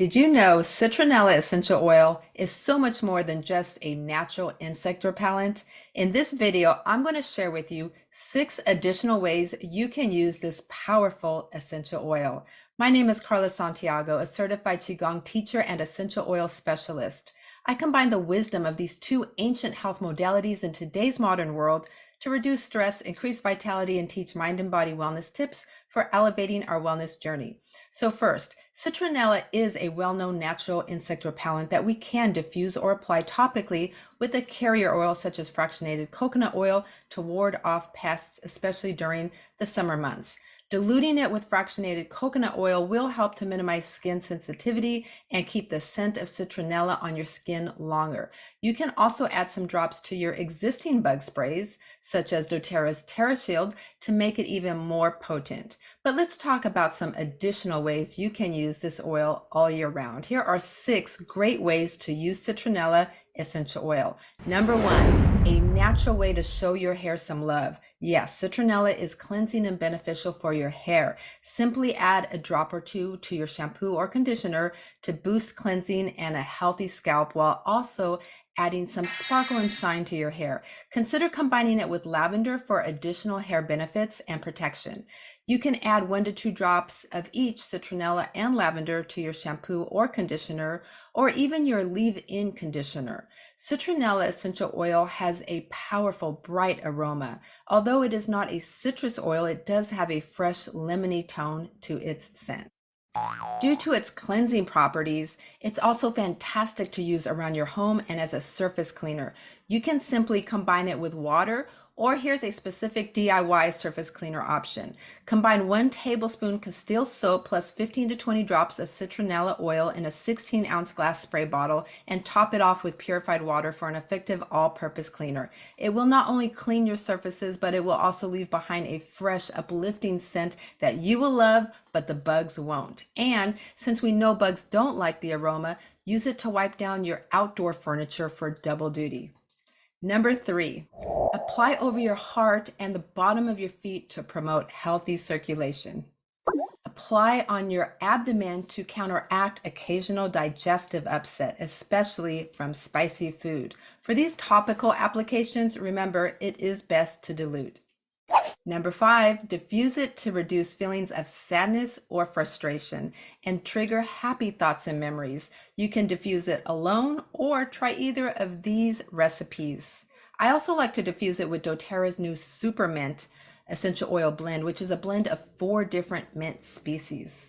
Did you know citronella essential oil is so much more than just a natural insect repellent? In this video, I'm going to share with you 6 additional ways you can use this powerful essential oil. My name is Carla Santiago, a certified Qigong teacher and essential oil specialist. I combine the wisdom of these two ancient health modalities in today's modern world to reduce stress, increase vitality, and teach mind and body wellness tips for elevating our wellness journey. So first, citronella is a well-known natural insect repellent that we can diffuse or apply topically with a carrier oil such as fractionated coconut oil to ward off pests, especially during the summer months. Diluting it with fractionated coconut oil will help to minimize skin sensitivity and keep the scent of citronella on your skin longer. You can also add some drops to your existing bug sprays, such as doTERRA's TerraShield, to make it even more potent. But let's talk about some additional ways you can use this oil all year round. Here are 6 great ways to use citronella essential oil. Number 1, a natural way to show your hair some love. Yes, citronella is cleansing and beneficial for your hair. Simply add a drop or two to your shampoo or conditioner to boost cleansing and a healthy scalp while also adding some sparkle and shine to your hair. Consider combining it with lavender for additional hair benefits and protection. You can add 1 to 2 drops of each citronella and lavender to your shampoo or conditioner, or even your leave-in conditioner. Citronella essential oil has a powerful, bright aroma. Although it is not a citrus oil, it does have a fresh, lemony tone to its scent. Due to its cleansing properties, it's also fantastic to use around your home and as a surface cleaner. You can simply combine it with water, or here's a specific DIY surface cleaner option. Combine 1 tablespoon Castile soap plus 15 to 20 drops of citronella oil in a 16-ounce glass spray bottle and top it off with purified water for an effective all-purpose cleaner. It will not only clean your surfaces, but it will also leave behind a fresh, uplifting scent that you will love, but the bugs won't. And since we know bugs don't like the aroma, use it to wipe down your outdoor furniture for double duty. Number 3, apply over your heart and the bottom of your feet to promote healthy circulation. Apply on your abdomen to counteract occasional digestive upset, especially from spicy food. For these topical applications, remember, it is best to dilute. Number 5, diffuse it to reduce feelings of sadness or frustration and trigger happy thoughts and memories. You can diffuse it alone or try either of these recipes. I also like to diffuse it with doTERRA's new Super Mint essential oil blend, which is a blend of 4 different mint species.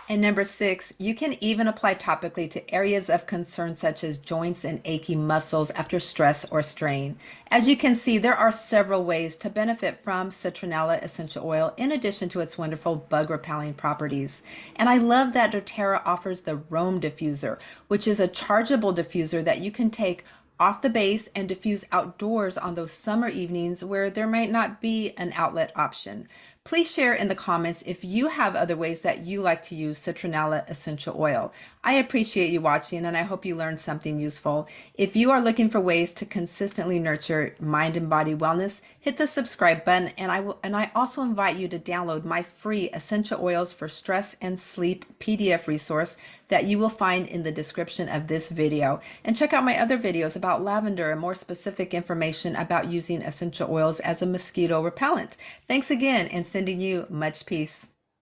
And number 6, you can even apply topically to areas of concern such as joints and achy muscles after stress or strain. As you can see, there are several ways to benefit from citronella essential oil in addition to its wonderful bug repelling properties. And I love that doTERRA offers the Roam diffuser, which is a chargeable diffuser that you can take off the base and diffuse outdoors on those summer evenings where there might not be an outlet option. Please share in the comments if you have other ways that you like to use citronella essential oil. I appreciate you watching and I hope you learned something useful. If you are looking for ways to consistently nurture mind and body wellness, hit the subscribe button, and I also invite you to download my free Essential Oils for Stress and Sleep PDF resource that you will find in the description of this video. And check out my other videos about lavender and more specific information about using essential oils as a mosquito repellent. Thanks again, and sending you much peace.